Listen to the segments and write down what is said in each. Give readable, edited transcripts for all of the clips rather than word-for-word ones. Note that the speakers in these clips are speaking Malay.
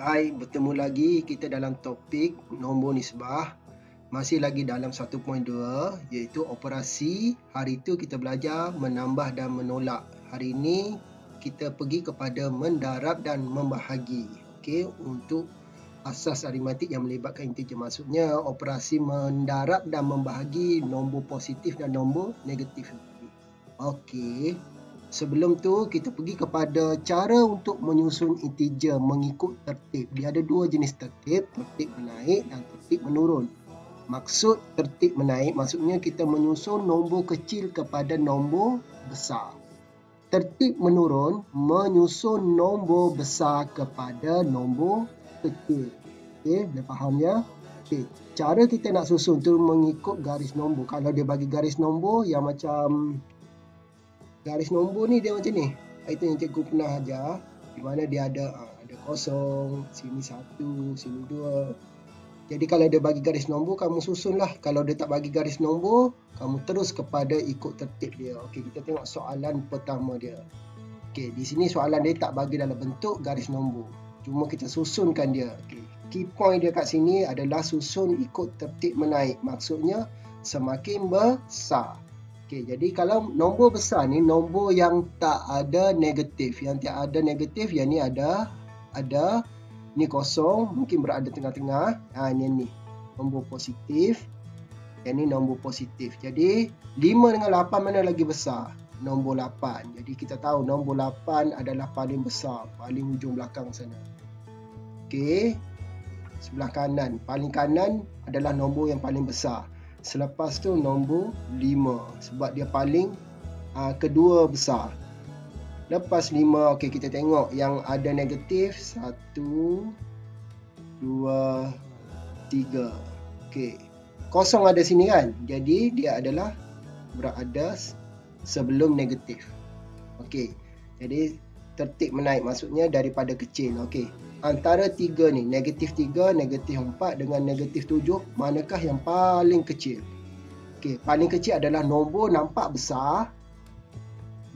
Hai, bertemu lagi kita dalam topik nombor nisbah. Masih lagi dalam 1.2 iaitu operasi. Hari itu kita belajar menambah dan menolak. Hari ini kita pergi kepada mendarab dan membahagi. Okey, untuk asas aritmetik yang melibatkan integer. Maksudnya operasi mendarab dan membahagi nombor positif dan nombor negatif. Okey. Sebelum tu kita pergi kepada cara untuk menyusun integer mengikut tertib. Dia ada dua jenis tertib, tertib menaik dan tertib menurun. Maksud tertib menaik maksudnya kita menyusun nombor kecil kepada nombor besar. Tertib menurun menyusun nombor besar kepada nombor kecil. Okey, dah faham ya? Okey, cara kita nak susun tu mengikut garis nombor. Kalau dia bagi garis nombor yang macam garis nombor ni dia macam ni. Itu yang cikgu pernah ajar, di mana dia ada kosong, sini 1, sini 2. Jadi kalau dia bagi garis nombor, kamu susunlah. Kalau dia tak bagi garis nombor, kamu terus kepada ikut tertib dia. Okey, kita tengok soalan pertama dia. Okey, di sini soalan dia tak bagi dalam bentuk garis nombor. Cuma kita susunkan dia. Okey, key point dia kat sini adalah susun ikut tertib menaik. Maksudnya semakin besar. Okey, jadi kalau nombor besar ni nombor yang tak ada negatif. Yang tak ada negatif, yang ni ada ni kosong, mungkin berada tengah-tengah. Ni nombor positif. Yang ni nombor positif. Jadi 5 dengan 8 mana lagi besar? Nombor 8. Jadi kita tahu nombor 8 adalah paling besar, paling hujung belakang sana. Okey. Sebelah kanan, paling kanan adalah nombor yang paling besar. Selepas tu nombor 5 sebab dia paling kedua besar. Lepas 5, okey, kita tengok yang ada negatif 1, 2, 3. Okey, kosong ada sini kan, jadi dia adalah berada sebelum negatif. Okey, jadi tertib menaik maksudnya daripada kecil. Okey, antara 3 ni, negatif 3, negatif 4 dengan negatif 7, manakah yang paling kecil? Okey, paling kecil adalah nombor nampak besar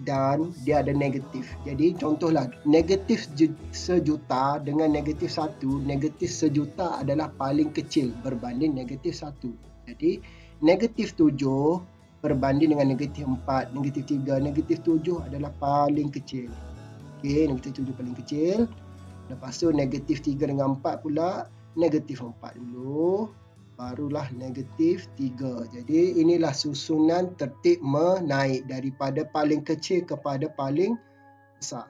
dan dia ada negatif. Jadi contohlah negatif sejuta dengan negatif 1, negatif sejuta adalah paling kecil berbanding negatif 1. Jadi negatif 7 berbanding dengan negatif 4, negatif 3, negatif 7 adalah paling kecil. Okey, negatif 7 paling kecil. Lepas tu negatif 3 dengan 4 pula, negatif 4 dulu, barulah negatif 3. Jadi inilah susunan tertib menaik daripada paling kecil kepada paling besar.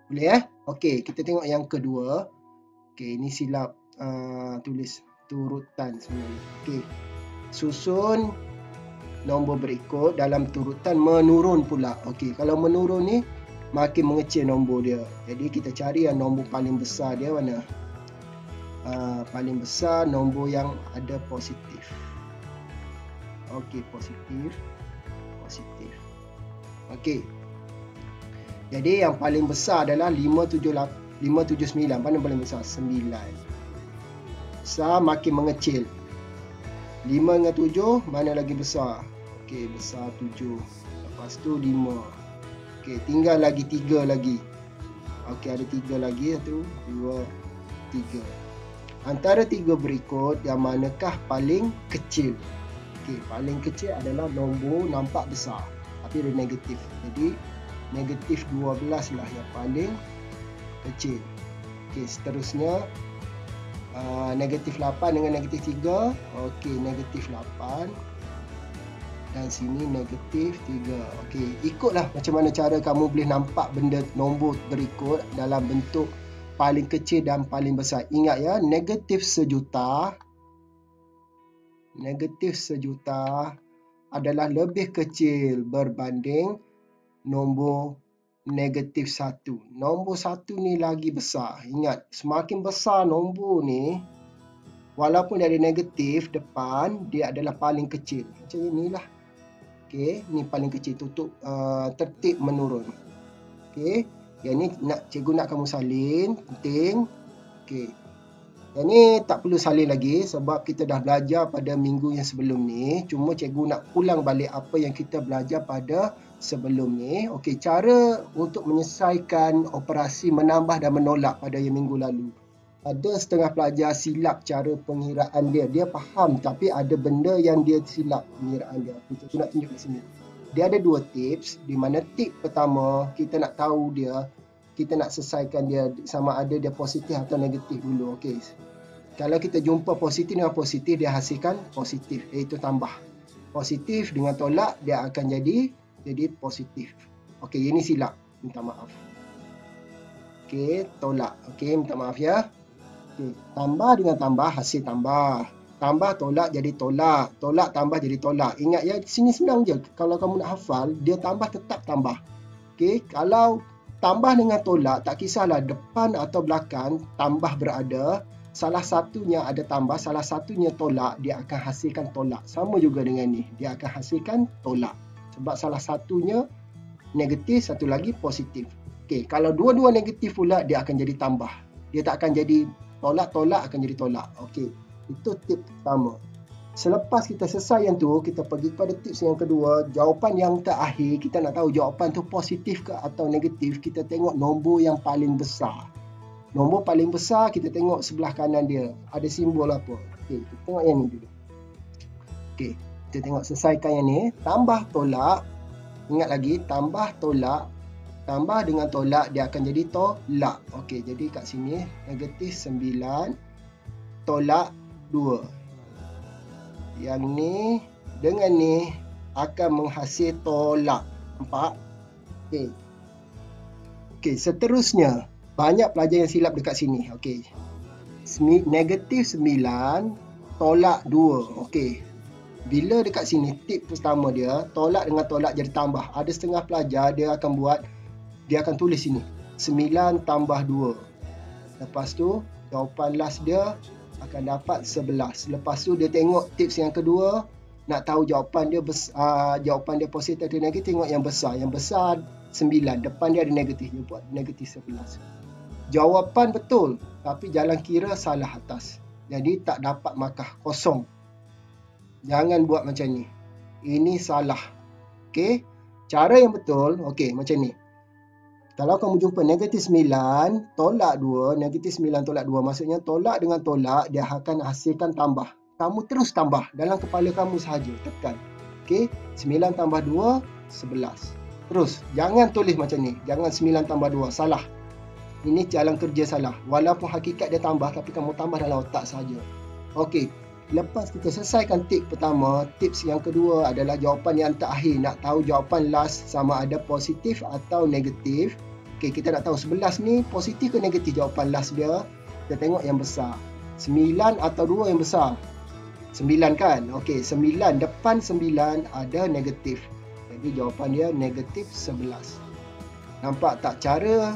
Boleh Okey, kita tengok yang kedua. Okey, ini silap tulis turutan sebenarnya. Okey, susun nombor berikut dalam turutan menurun pula. Okey, kalau menurun ni makin mengecil nombor dia. Jadi kita cari yang nombor paling besar dia mana? Paling besar nombor yang ada positif. Okey, positif. Okey. Jadi yang paling besar adalah 579. Mana paling besar? 9. Besar makin mengecil. 5 dengan 7 mana lagi besar? Okey, besar 7. Lepas tu 5. Okey, tinggal lagi 3 lagi. Okey, ada 3 lagi. 1, 2, 3. Antara 3 berikut yang manakah paling kecil? Okey, paling kecil adalah nombor nampak besar tapi ada negatif. Jadi negatif 12 lah yang paling kecil. Okey, seterusnya negatif 8 dengan negatif 3. Okey, negatif 8. Dan sini negatif 3. Okey, ikutlah macam mana cara kamu boleh nampak benda nombor berikut dalam bentuk paling kecil dan paling besar. Ingat ya, negatif sejuta adalah lebih kecil berbanding nombor negatif 1. Nombor 1 ni lagi besar. Ingat, semakin besar nombor ni, walaupun ada negatif depan, dia adalah paling kecil. Macam inilah. Okey, ni paling kecil, tutup tertib menurun. Okey, yang ni cikgu nak kamu salin, penting. Okey, yang ni tak perlu salin lagi sebab kita dah belajar pada minggu yang sebelum ni. Cuma cikgu nak ulang balik apa yang kita belajar pada sebelum ni. Okey, cara untuk menyelesaikan operasi menambah dan menolak pada yang minggu lalu. ada setengah pelajar silap cara pengiraan dia. Dia faham tapi ada benda yang dia silap pengiraan dia. Kita nak tunjuk di sini. Dia ada dua tips, di mana tip pertama kita nak tahu dia, kita nak selesaikan dia sama ada dia positif atau negatif dulu. Okey. Kalau kita jumpa positif dengan positif, dia hasilkan positif, iaitu tambah. Positif dengan tolak, dia akan jadi positif. Okey, ini silap. Minta maaf. Okey, tolak. Okey, minta maaf ya. Okey, tambah dengan tambah, hasil tambah. Tambah tolak jadi tolak. Tolak tambah jadi tolak. Ingat ya, sini senang je. Kalau kamu nak hafal, dia tambah tetap tambah. Okey, kalau tambah dengan tolak, tak kisahlah depan atau belakang tambah berada. Salah satunya ada tambah, salah satunya tolak, dia akan hasilkan tolak. Sama juga dengan ni, dia akan hasilkan tolak. Sebab salah satunya negatif, satu lagi positif. Okey, kalau dua-dua negatif pula, dia akan jadi tambah. Dia tak akan jadi tolak akan jadi tolak. Okey, itu tip pertama. Selepas kita selesai yang tu, kita pergi kepada tips yang kedua. Jawapan yang terakhir, kita nak tahu jawapan tu positif ke atau negatif. Kita tengok nombor yang paling besar. Nombor paling besar, kita tengok sebelah kanan dia. Ada simbol apa. Okey, kita tengok yang ni dulu. Okey, kita tengok selesaikan yang ni. Tambah tolak. Ingat lagi, tambah tolak. Tambah dengan tolak, dia akan jadi tolak. Okey, jadi kat sini, negatif 9, tolak 2. Yang ni, dengan ni, akan menghasil tolak. Nampak? Okey. Okey, seterusnya. Banyak pelajar yang silap dekat sini. Okey. Negatif 9, tolak 2. Okey. Bila dekat sini, tip pertama dia, tolak dengan tolak jadi tambah. Ada setengah pelajar, dia akan tulis sini. 9 tambah 2. Lepas tu, jawapan last dia akan dapat 11. Lepas tu, dia tengok tips yang kedua. Nak tahu jawapan dia positif atau negatif, tengok yang besar. Yang besar 9. Depan dia ada negatif. Dia buat negatif 11. Jawapan betul, tapi jalan kira salah atas. Jadi tak dapat markah, kosong. Jangan buat macam ni. Ini salah. Okey. Cara yang betul, okey, macam ni. Kalau kamu jumpa negatif 9, tolak 2, negatif 9 tolak 2, maksudnya tolak dengan tolak, dia akan hasilkan tambah. Kamu terus tambah dalam kepala kamu sahaja, tekan. Okey, 9 tambah 2, 11. Terus, jangan tulis macam ni. Jangan 9 tambah 2, salah. Ini jalan kerja salah. Walaupun hakikat dia tambah, tapi kamu tambah dalam otak saja. Okey, lepas kita selesaikan tips pertama, tips yang kedua adalah jawapan yang terakhir. Nak tahu jawapan last sama ada positif atau negatif. Okey, kita nak tahu 11 ni positif ke negatif jawapan last dia. Kita tengok yang besar. 9 atau 2 yang besar? 9 kan? Okey, 9. Depan 9 ada negatif. Jadi jawapan dia negatif 11. Nampak tak cara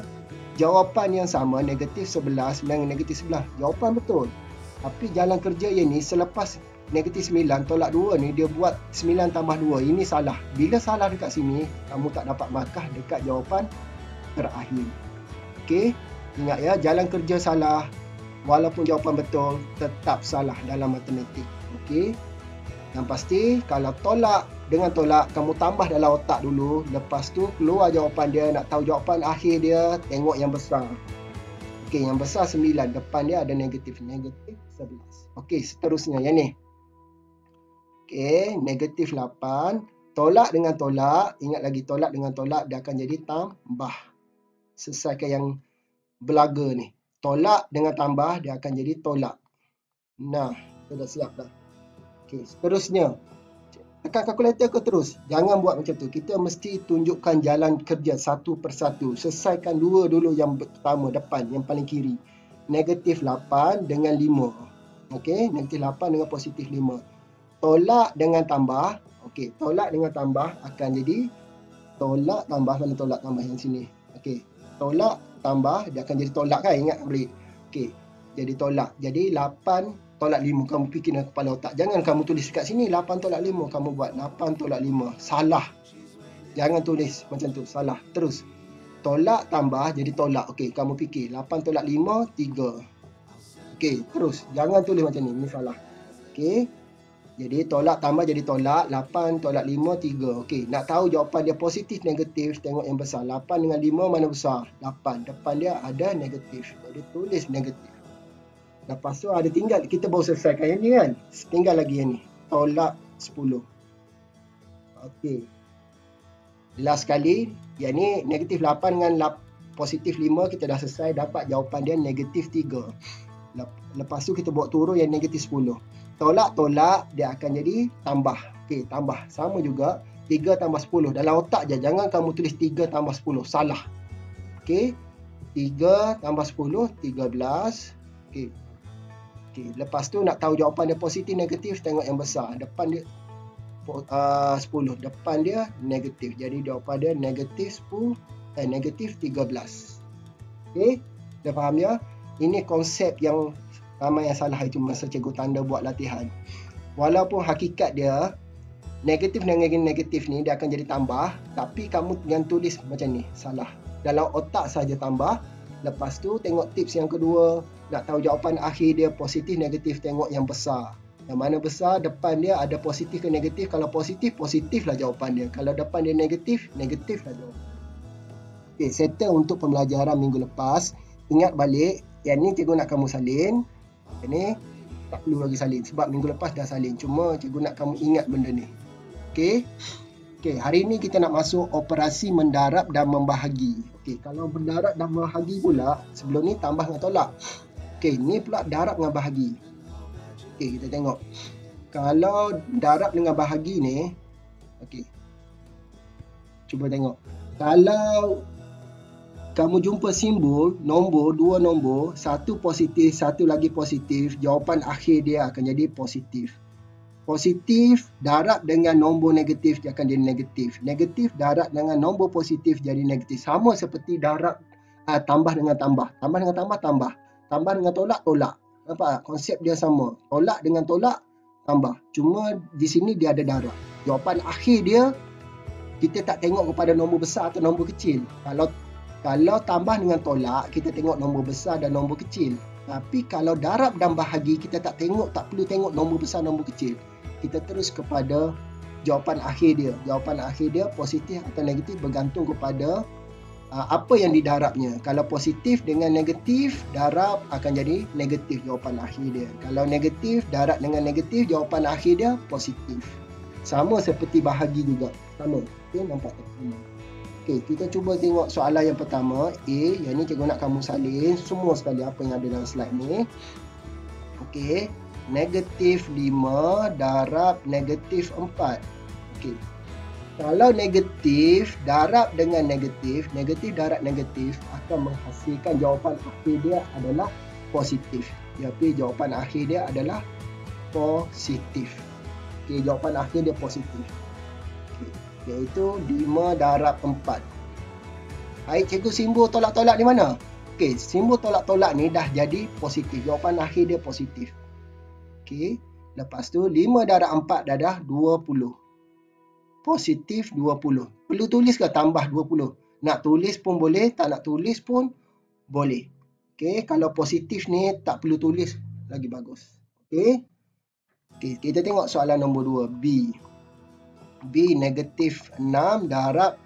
jawapan yang sama, negatif 11 dengan negatif 11. Jawapan betul. Tapi jalan kerja yang ni, selepas negatif 9 tolak 2 ni, dia buat 9 tambah 2. Ini salah. Bila salah dekat sini, kamu tak dapat markah dekat jawapan terakhir. Okey, ingat ya, jalan kerja salah. Walaupun jawapan betul, tetap salah dalam matematik. Okey. Yang pasti, kalau tolak dengan tolak, kamu tambah dalam otak dulu. Lepas tu, keluar jawapan dia. Nak tahu jawapan akhir dia, tengok yang besar. Okey, yang besar 9. Depan dia ada negatif. Negatif 11. Okey, seterusnya yang ni. Okey, negatif 8. Tolak dengan tolak. Ingat lagi, tolak dengan tolak, dia akan jadi tambah. Selesaikan yang belaga ni. Tolak dengan tambah, dia akan jadi tolak. Nah, kita dah siap dah. Okey, seterusnya. Tekan kalkulator ke terus? Jangan buat macam tu. Kita mesti tunjukkan jalan kerja satu persatu. Selesaikan dua dulu yang pertama, depan, yang paling kiri. Negatif 8 dengan 5. Okey, negatif 8 dengan positif 5. Tolak dengan tambah. Okey, tolak dengan tambah akan jadi tolak tambah. Mana tolak tambah yang sini? Okey, tolak tambah, dia akan jadi tolak kan? Ingat balik. Okey, jadi tolak. Jadi 8 tolak 5, kamu fikir dengan kepala otak. Jangan kamu tulis kat sini 8 tolak 5. Kamu buat 8 tolak 5. Salah. Jangan tulis macam tu. Salah. Terus. Tolak tambah jadi tolak. Okey, kamu fikir 8 tolak 5, 3. Okey, terus. Jangan tulis macam ni. Ini salah. Okey. Jadi tolak tambah jadi tolak. 8 tolak 5, 3. Okey, nak tahu jawapan dia positif, negatif, tengok yang besar. 8 dengan 5 mana besar? 8. Depan dia ada negatif. Jadi tulis negatif. Lepas tu ada tinggal, kita baru selesaikan yang ni kan. Tinggal lagi yang ni. Tolak 10. Okey. Last sekali, yang ni negatif 8 dengan positif 5, kita dah selesai, dapat jawapan dia negatif 3. Lepas tu kita buat turun yang negatif 10. Tolak-tolak, dia akan jadi tambah. Okey, tambah. Sama juga, 3 tambah 10. Dalam otak je, jangan kamu tulis 3 tambah 10. Salah. Okey, 3 tambah 10, 13. Okey. Okey, lepas tu nak tahu jawapan dia positif, negatif, tengok yang besar. Depan dia 10. Depan dia negatif. Jadi jawapan dia negatif 10, negatif 13. Okey, dah faham ya? Ini konsep yang ramai yang salah itu masa cikgu tanda buat latihan. Walaupun hakikat dia negatif dengan negatif ni dia akan jadi tambah, tapi kamu yang tulis macam ni, salah. Dalam otak saja tambah. Lepas tu tengok tips yang kedua, nak tahu jawapan akhir dia positif negatif, tengok yang besar. Yang mana besar, depan dia ada positif ke negatif. Kalau positif, positif lah jawapan dia. Kalau depan dia negatif, negatif lah jawapan. Okey, settle untuk pembelajaran minggu lepas. Ingat balik, yang ni cikgu nak kamu salin. Yang ni tak perlu lagi salin sebab minggu lepas dah salin. Cuma cikgu nak kamu ingat benda ni. Okey. Okey, hari ni kita nak masuk operasi mendarab dan membahagi. Okey, kalau mendarab dan membahagi pula, sebelum ni tambah dengan tolak. Okey, ni pula darab dengan bahagi. Okey, kita tengok. Kalau darab dengan bahagi ni, okey. Cuba tengok. Kalau kamu jumpa simbol, nombor, dua nombor, satu positif, satu lagi positif, jawapan akhir dia akan jadi positif. Positif darab dengan nombor negatif, dia akan jadi negatif. Negatif darab dengan nombor positif jadi negatif. Sama seperti darab tambah dengan tambah. Tambah dengan tambah, tambah. Tambah dengan tolak, tolak. Nampak? Konsep dia sama. Tolak dengan tolak, tambah. Cuma di sini dia ada darab. Jawapan akhir dia, kita tak tengok kepada nombor besar atau nombor kecil. Kalau tambah dengan tolak, kita tengok nombor besar dan nombor kecil. Tapi kalau darab dan bahagi, kita tak perlu tengok nombor besar, nombor kecil. Kita terus kepada jawapan akhir dia. Jawapan akhir dia positif atau negatif bergantung kepada apa yang didarabnya. Kalau positif dengan negatif, darab akan jadi negatif jawapan akhir dia. Kalau negatif, darab dengan negatif, jawapan akhir dia positif. Sama seperti bahagi juga. Sama. Okay, nampak tak? Okey, kita cuba tengok soalan yang pertama. A, yang ni cikgu nak kamu salin semua sekali apa yang ada dalam slide ni. Okey, negatif 5 darab negatif 4. Okey. Kalau negatif darab dengan negatif, negatif darab negatif akan menghasilkan jawapan akhir dia adalah positif. Jadi jawapan akhir dia adalah positif. Okey, jawapan akhir dia positif. Iaitu 5 darab 4. Baik, cikgu simbol tolak-tolak di mana? Okey, simbol tolak-tolak ni dah jadi positif. Jawapan akhir dia positif. Okey, lepas tu 5 darab 4 dah 20. Positif 20. Perlu tulis ke tambah 20? Nak tulis pun boleh, tak nak tulis pun boleh. Okey, kalau positif ni tak perlu tulis, lagi bagus. Okey. Okey, kita tengok soalan nombor 2, B. B negatif 6 darab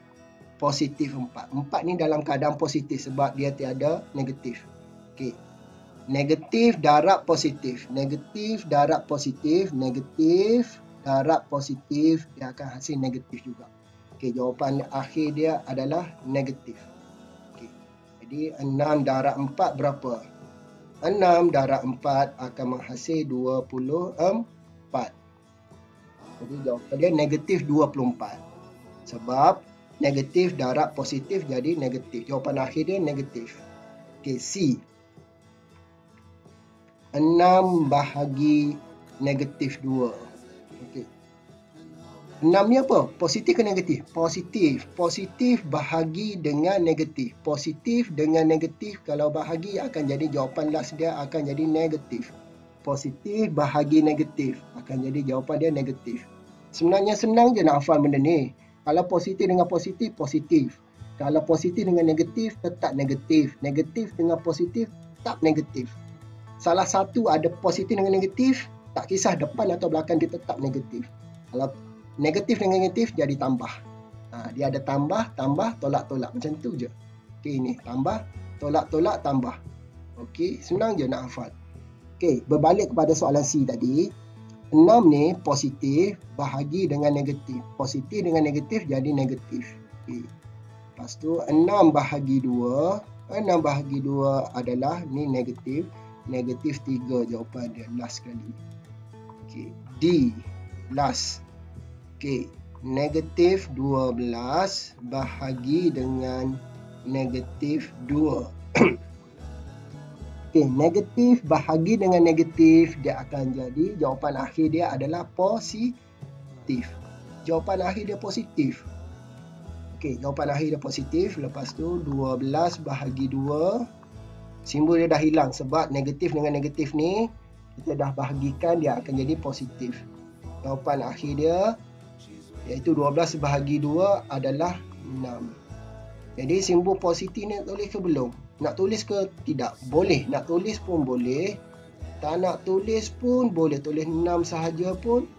positif 4. 4 ni dalam keadaan positif sebab dia tiada negatif. Okey. Negatif darab positif. Negatif darab positif. Negatif darab positif. Dia akan hasil negatif juga. Okey, jawapan akhir dia adalah negatif. Okey. Jadi 6 darab 4 berapa? 6 darab 4 akan menghasil 24. Jadi jawapan dia negatif 24. Sebab negatif darab positif jadi negatif. Jawapan akhir dia negatif. Okey, C. 6 bahagi negatif 2. Okey. 6 ni apa? Positif ke negatif? Positif. Positif bahagi dengan negatif. Positif dengan negatif kalau bahagi akan jadi jawapan last dia akan jadi negatif. Positif bahagi negatif akan jadi jawapan dia negatif. Sebenarnya senang je nak hafal benda ni. Kalau positif dengan positif, positif. Kalau positif dengan negatif, tetap negatif. Negatif dengan positif, tetap negatif. Salah satu ada positif dengan negatif, tak kisah depan atau belakang dia tetap negatif. Kalau negatif dengan negatif, jadi tambah. Dia ada tambah, tambah, tolak, tolak. Macam tu je. Okey, ni tambah, tolak, tolak, tambah. Okey, senang je nak hafal. Okey, berbalik kepada soalan C tadi. 6 ni positif bahagi dengan negatif. Positif dengan negatif jadi negatif. Okey. Lepas tu 6 bahagi 2. 6 bahagi 2 adalah ni negatif. Negatif 3 jawapan dia. Last sekali. Okey. D. Last. Okey. Negatif 12 bahagi dengan negatif 2. Okey, negatif bahagi dengan negatif, dia akan jadi jawapan akhir dia adalah positif. Jawapan akhir dia positif. Okey, jawapan akhir dia positif. Lepas tu 12 bahagi 2. Simbol dia dah hilang sebab negatif dengan negatif ni kita dah bahagikan, dia akan jadi positif. Jawapan akhir dia iaitu 12 bahagi 2 adalah 6. Jadi simbol positif ni nak tulis ke belum? Nak tulis ke tidak? Boleh. Nak tulis pun boleh. Tak nak tulis pun boleh. Tulis 6 sahaja pun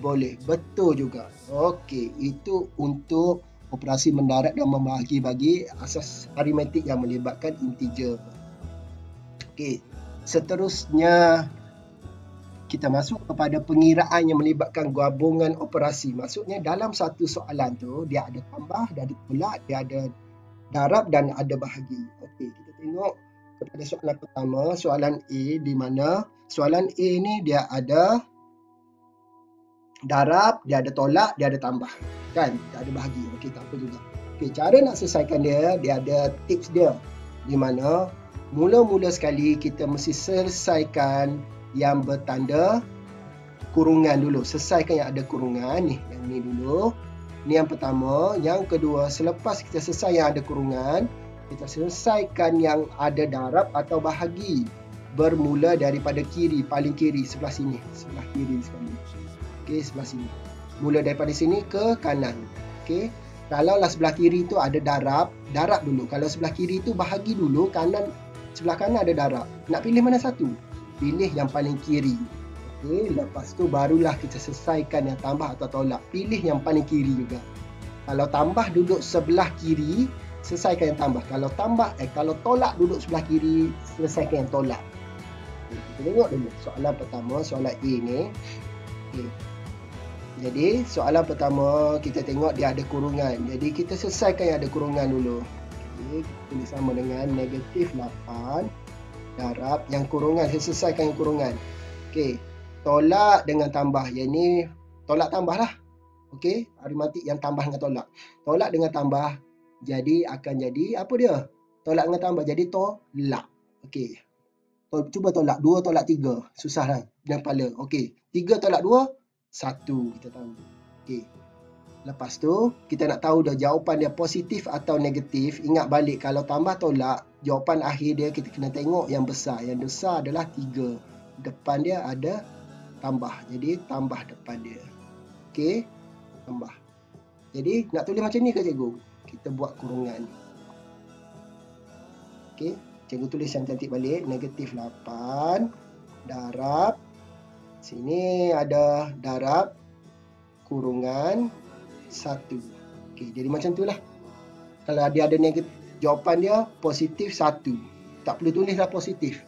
boleh. Betul juga. Okey, itu untuk operasi mendarat dan membahagi bagi asas aritmetik yang melibatkan integer. Okey, seterusnya kita masuk kepada pengiraan yang melibatkan gabungan operasi. Maksudnya dalam satu soalan tu dia ada tambah, dia ada tolak, dia ada darab dan ada bahagi. Okey, kita tengok kepada soalan pertama, soalan A, di mana soalan A ni dia ada darab, dia ada tolak, dia ada tambah. Kan? Dia ada bahagi. Okey, tak apa juga. Okey, cara nak selesaikan dia ada tips dia. Di mana mula-mula sekali kita mesti selesaikan yang bertanda kurungan dulu. Selesaikan yang ada kurungan ni. Yang ni dulu. Ni yang pertama. Yang kedua, selepas kita selesai yang ada kurungan, kita selesaikan yang ada darab atau bahagi. Bermula daripada kiri, paling kiri, sebelah sini. Sebelah kiri sekali. Okey, sebelah sini. Mula daripada sini ke kanan. Okey. Kalaulah sebelah kiri tu ada darab, darab dulu. Kalau sebelah kiri tu bahagi dulu, sebelah kanan ada darab. Nak pilih mana satu? Pilih yang paling kiri. Okey, lepas tu barulah kita selesaikan yang tambah atau tolak. Pilih yang paling kiri juga. Kalau tambah duduk sebelah kiri, selesaikan yang tambah. Kalau tolak duduk sebelah kiri, selesaikan yang tolak. Okay, kita tengok dulu soalan pertama, soalan A ni. Okay. Jadi soalan pertama kita tengok dia ada kurungan. Jadi kita selesaikan yang ada kurungan dulu. Okay, tulis sama dengan negatif 8 darab yang kurungan. Saya selesaikan yang kurungan. Okey. Tolak dengan tambah. Yang ni tolak tambah lah. Okey. Aritmetik yang tambah dengan tolak. Tolak dengan tambah. Jadi akan jadi apa dia? Tolak dengan tambah. Jadi tolak. Okey. Cuba tolak. 2 tolak 3. Susah lah. Dengan kepala. Okey. 3 tolak 2. 1. Kita tahu. Okey. Lepas tu, kita nak tahu dah jawapan dia positif atau negatif. Ingat balik, kalau tambah tolak, jawapan akhir dia kita kena tengok yang besar. Yang besar adalah 3. Depan dia ada tambah. Jadi, tambah depan dia. Okey, tambah. Jadi, nak tulis macam ni ke cikgu? Kita buat kurungan. Okey, cikgu tulis yang cantik balik. Negatif 8. Darab. Sini ada darab. Kurungan. 1. Okey, jadi macam tu lah. Kalau dia ada negatif, jawapan dia positif 1. Tak perlu tulislah positif.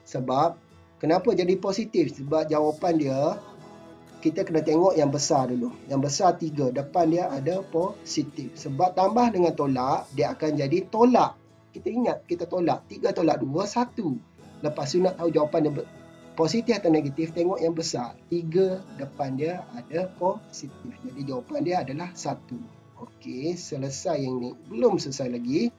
Sebab, kenapa jadi positif? Sebab jawapan dia, kita kena tengok yang besar dulu. Yang besar 3. Depan dia ada positif. Sebab tambah dengan tolak, dia akan jadi tolak. Kita ingat, kita tolak. 3 tolak 2, 1. Lepas tu nak tahu jawapan dia positif atau negatif, tengok yang besar. 3 depan dia ada positif. Jadi jawapan dia adalah 1. Okey, selesai yang ni. Belum selesai lagi.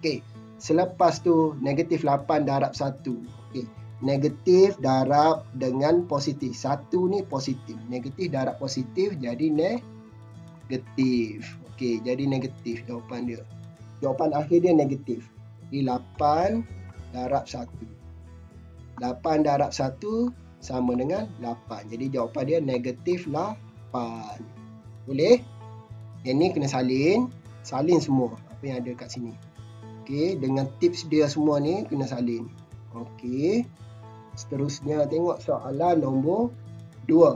Okey, selepas tu negatif 8 darab 1. Okey, negatif darab dengan positif. 1 ni positif. Negatif darab positif jadi negatif. Okey, jadi negatif jawapan dia. Jawapan akhir dia negatif. Jadi 8 darab 1. 8 darab 1 sama dengan 8. Jadi jawapan dia negatif 8. Boleh? Yang ni kena salin. Salin semua apa yang ada kat sini. Okey, dengan tips dia semua ni kena salin. Okey. Seterusnya tengok soalan nombor 2.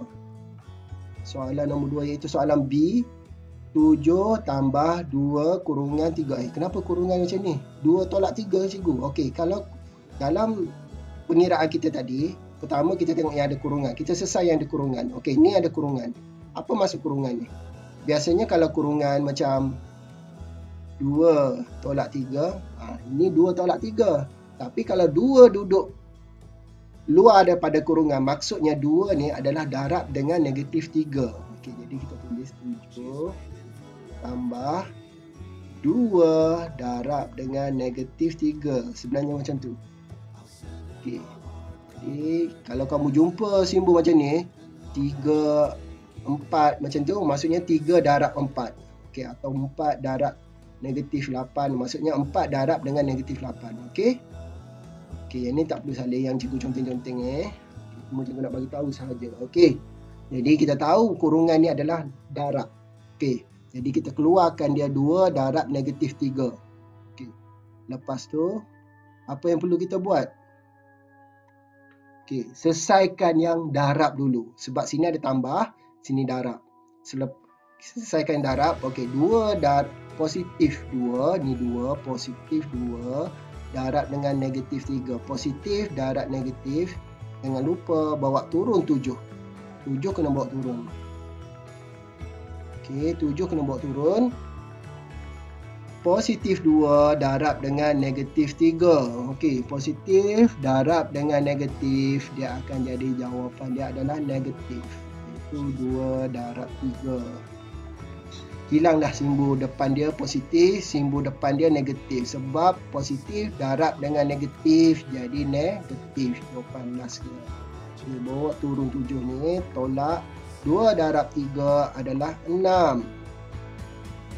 Soalan nombor 2 iaitu soalan B. 7 tambah 2 kurungan 3. Kenapa kurungan macam ni? 2 tolak 3 cikgu. Okey, kalau dalam pengiraan kita tadi, pertama kita tengok yang ada kurungan. Kita selesai yang ada kurungan. Okey, ni ada kurungan. Apa maksud kurungan ni? Biasanya kalau kurungan macam 2 tolak 3, ini 2 tolak 3. Tapi kalau 2 duduk luar daripada kurungan, maksudnya 2 ni adalah darab dengan negatif 3. Okey, jadi kita tulis 7 tambah 2 darab dengan negatif 3. Sebenarnya macam tu. Okey. Jadi kalau kamu jumpa simbol macam ni, 3, 4 macam tu, maksudnya 3 darab 4. Okey, atau 4 darab negatif 8, maksudnya 4 darab dengan negatif 8. Okey. Okey, yang ni tak perlu salin, yang cikgu conteng-conteng cuma cikgu nak bagi tahu sahaja. Okey. Jadi kita tahu kurungan ni adalah darab. Okey. Jadi kita keluarkan dia 2 darab negatif 3. Okey. Lepas tu apa yang perlu kita buat? Okey, selesaikan yang darab dulu. Sebab sini ada tambah, sini darab. Selesaikan darab. Okey, 2 darab positif 2, ni 2, positif 2, darab dengan negatif 3. Positif darab negatif, jangan lupa bawa turun 7. 7 kena bawa turun. Okey, 7 kena bawa turun. Positif 2 darab dengan negatif 3. Okey, positif darab dengan negatif, dia akan jadi jawapan dia adalah negatif. Itu 2 darab 3. Hilanglah simbol depan dia positif, simbol depan dia negatif. Sebab positif darab dengan negatif jadi negatif. Jawapan last dia. Okay, bawa turun 7 ni, tolak 2 darab 3 adalah 6.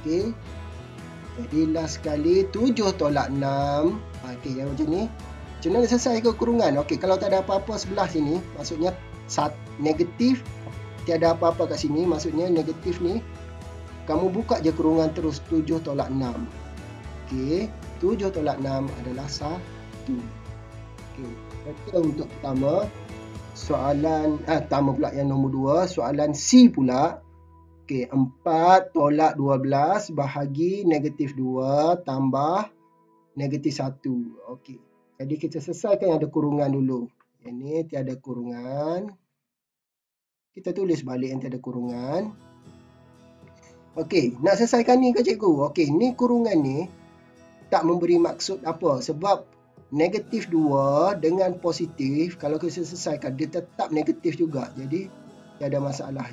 Okey. Jadi last sekali 7 tolak 6. Okey, yang macam ni. Macam mana selesai ke kurungan? Okey, kalau tak ada apa-apa sebelah sini, maksudnya negatif. Tiada apa-apa kat sini, maksudnya negatif ni. Kamu buka je kurungan terus, 7 tolak 6. Okey, 7 tolak 6 adalah 1. Okey, itu untuk pertama. Soalan pertama pula yang nombor 2, soalan C pula. Okey, 4 tolak 12 bahagi negatif 2 tambah negatif 1. Okey, jadi kita selesaikan yang ada kurungan dulu. Yang ni tiada kurungan. Kita tulis balik yang tiada kurungan. Okey, nak selesaikan ni ke cikgu? Okey, ni kurungan ni tak memberi maksud apa. Sebab negatif 2 dengan positif, kalau kita selesaikan, dia tetap negatif juga. Jadi, tiada masalah.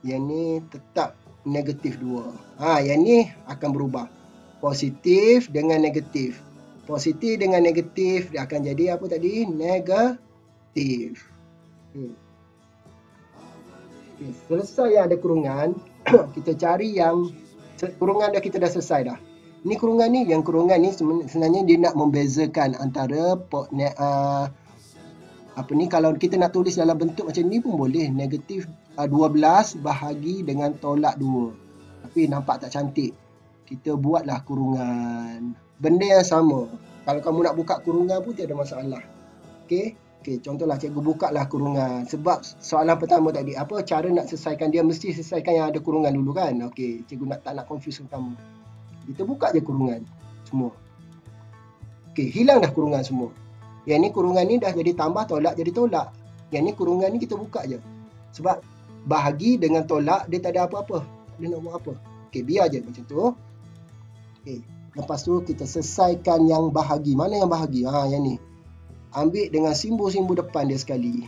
Yang ni tetap negatif 2. Yang ni akan berubah. Positif dengan negatif. Positif dengan negatif, dia akan jadi apa tadi? Negatif. Okay, selesai yang ada kurungan, kita cari yang kurungan dah, kita dah selesai dah. Ni kurungan ni, yang kurungan ni sebenarnya dia nak membezakan antara kalau kita nak tulis dalam bentuk macam ni pun boleh, negatif 12 bahagi dengan tolak 2. Tapi nampak tak cantik. Kita buatlah kurungan. Benda yang sama. Kalau kamu nak buka kurungan pun tiada masalah. Okey. Okey, contohlah cikgu bukalah kurungan. Sebab soalan pertama tadi, apa cara nak selesaikan dia, mesti selesaikan yang ada kurungan dulu kan. Okey, cikgu tak nak confuse kamu. Kita buka je kurungan semua. Okey, hilang dah kurungan semua. Yang ni kurungan ni dah jadi tambah, tolak jadi tolak. Yang ni kurungan ni kita buka je. Sebab bahagi dengan tolak dia tak ada apa-apa. Dia nak buat apa? Okey, biar je macam tu. Okey, lepas tu kita selesaikan yang bahagi. Mana yang bahagi? Yang ni. Ambil dengan simbol-simbol depan dia sekali.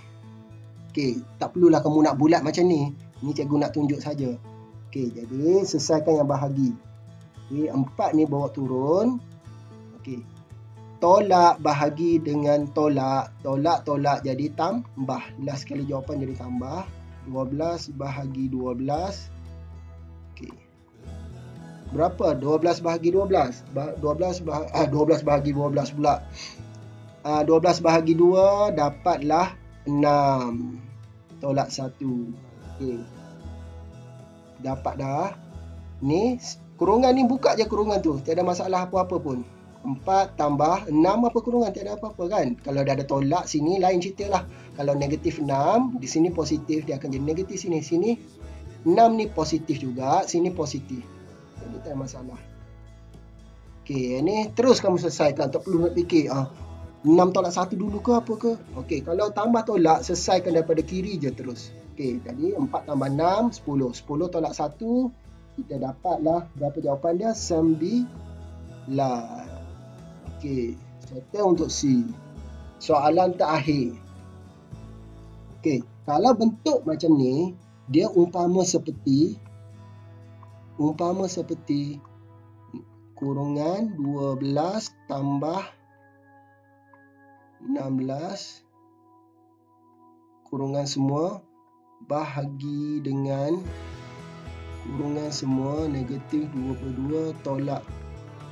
Okey, tak perlulah kamu nak bulat macam ni. Ni cikgu nak tunjuk saja. Okey, jadi selesaikan yang bahagi. Okey, 4 ni bawa turun. Okey. Tolak bahagi dengan tolak. Tolak jadi tambah. Last sekali jawapan jadi tambah. 12 bahagi 12. Okey. Berapa? 12 bahagi 12. 12 bahagi 12 pula. 12 bahagi 2 dapatlah 6. Tolak 1. Okey. Dapat dah. Ni kurungan ni buka je kurungan tu. Tiada masalah apa-apa pun. 4 tambah 6 apa kurungan? Tiada apa-apa kan. Kalau dah ada tolak sini lain cerita lah. Kalau negatif 6, di sini positif, dia akan jadi negatif sini. Sini 6 ni positif juga, sini positif. Jadi tak ada masalah. Okey, ni terus kamu selesaikan, tak perlu nak fikir 6 tolak 1 dulu ke apa ke. Okey, kalau tambah tolak selesaikan daripada kiri je terus. Okey, tadi 4 tambah 6 10. 10 tolak 1 kita dapatlah berapa jawapan dia? 9. Okey, settle untuk C. Soalan terakhir. Okey, kalau bentuk macam ni, dia umpama seperti kurungan 12 tambah 16 kurungan semua bahagi dengan kurungan semua negatif 22 tolak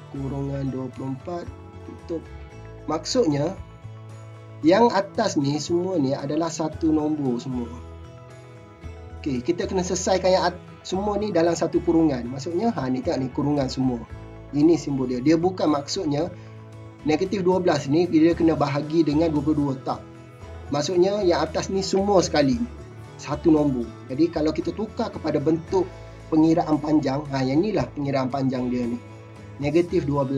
kurungan 24 untuk maksudnya yang atas ni semua ni adalah satu nombor semua. Okey, kita kena selesaikan yang semua ni dalam satu kurungan. Maksudnya ni tengok ni kurungan semua. Ini simbol dia. Dia bukan maksudnya negatif 12 ni dia kena bahagi dengan 22, tak. Maksudnya yang atas ni semua sekali satu nombor. Jadi kalau kita tukar kepada bentuk pengiraan panjang, yang inilah pengiraan panjang dia ni. Negatif 12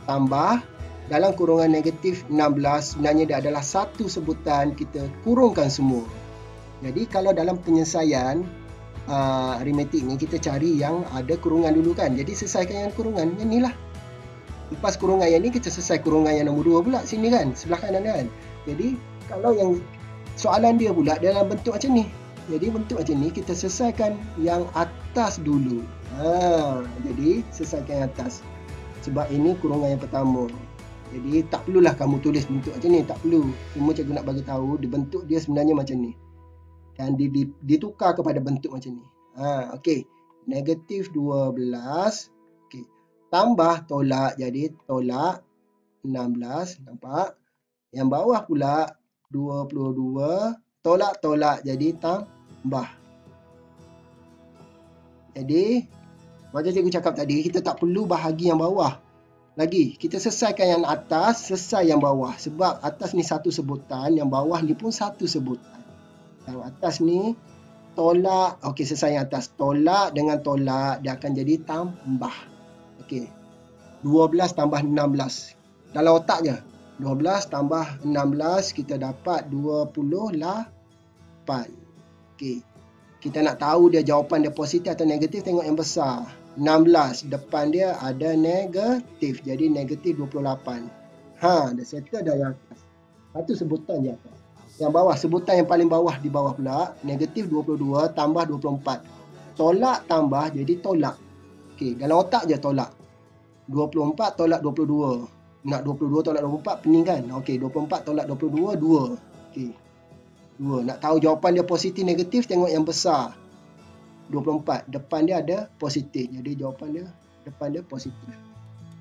tambah dalam kurungan negatif 16, sebenarnya dia adalah satu sebutan, kita kurungkan semua. Jadi kalau dalam penyelesaian aritmetik ni kita cari yang ada kurungan dulu kan. Jadi selesaikan yang kurungan, yang ni lah. Lepas kurungan yang ni kita selesai kurungan yang nombor 2 pula sini kan, sebelah kanan kan. Jadi kalau yang soalan dia pula dalam bentuk macam ni. Jadi bentuk macam ni kita selesaikan yang atas dulu. Jadi selesaikan yang atas. Sebab ini kurungan yang pertama. Jadi tak perlulah kamu tulis bentuk macam ni, tak perlu. Cuma cikgu nak bagi tahu bentuk dia sebenarnya macam ni. Dan ditukar kepada bentuk macam ni. Okey. Negatif 12. Okey. Tambah tolak, jadi tolak 16. Nampak? Yang bawah pula 22. Tolak-tolak jadi tambah. Jadi macam cikgu cakap tadi, kita tak perlu bahagi yang bawah lagi. Kita selesaikan yang atas, selesai yang bawah. Sebab atas ni satu sebutan, yang bawah ni pun satu sebutan. Yang atas ni tolak, okey, selesai yang atas. Tolak dengan tolak, dia akan jadi tambah. Okey, 12 tambah 16. Dalam otak je, 12 tambah 16, kita dapat 28. Okey, kita nak tahu dia jawapan dia positif atau negatif, tengok yang besar. 16, depan dia ada negatif, jadi negatif 28. Dah settle dah yang atas. Satu sebutan je atas. Yang bawah, sebutan yang paling bawah di bawah pula, negatif 22 tambah 24. Tolak tambah jadi tolak. Okey, dalam otak je tolak. 24 tolak 22. Nak 22 tolak 24, pening kan? Okey, 24 tolak 22, 2. Okey, 2. Nak tahu jawapan dia positif negatif, tengok yang besar. 24, depan dia ada positif. Jadi jawapan dia, depan dia positif.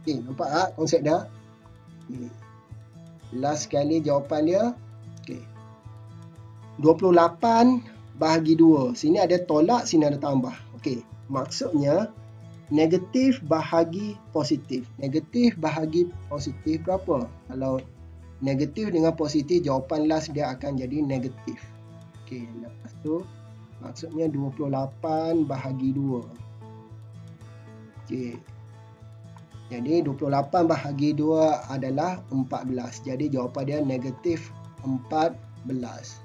Okey, nampak tak konsep dia? Okay. Last sekali jawapan dia. Okey. 28 bahagi 2. Sini ada tolak, sini ada tambah. Okey, maksudnya negatif bahagi positif. Negatif bahagi positif berapa? Kalau negatif dengan positif, jawapan last dia akan jadi negatif. Okey, lepas tu maksudnya 28 bahagi 2. Okey. Jadi 28 bahagi 2 adalah 14. Jadi jawapan dia negatif 14.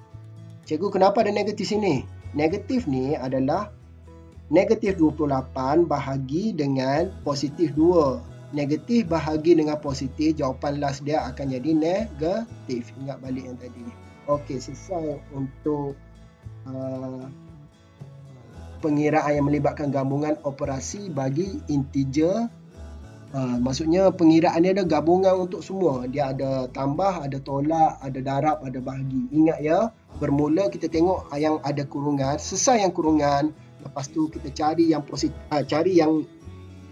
Cikgu, kenapa ada negatif sini? Negatif ni adalah negatif 28 bahagi dengan positif 2. Negatif bahagi dengan positif, jawapan last dia akan jadi negatif. Ingat balik yang tadi. Okey, selesai untuk pengiraan yang melibatkan gabungan operasi bagi integer. Maksudnya pengiraan dia ada gabungan untuk semua. Dia ada tambah, ada tolak, ada darab, ada bahagi. Ingat ya, bermula kita tengok yang ada kurungan, selesai yang kurungan, lepas tu kita cari yang positif, cari yang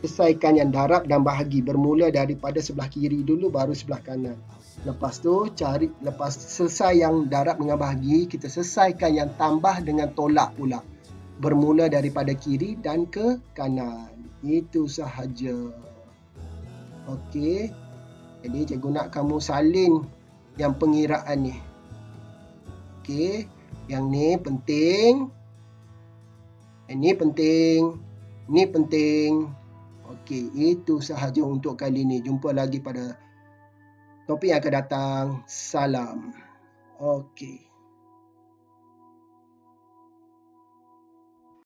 selesaikan yang darab dan bahagi. Bermula daripada sebelah kiri dulu baru sebelah kanan. Lepas tu cari, lepas selesai yang darab dengan bahagi, kita selesaikan yang tambah dengan tolak pula. Bermula daripada kiri dan ke kanan. Itu sahaja. Okey. Jadi cikgu nak kamu salin yang pengiraan ni. Okey, yang ni penting. Ini penting. Ni penting. Okey, itu sahaja untuk kali ini. Jumpa lagi pada topik yang akan datang. Salam. Okey.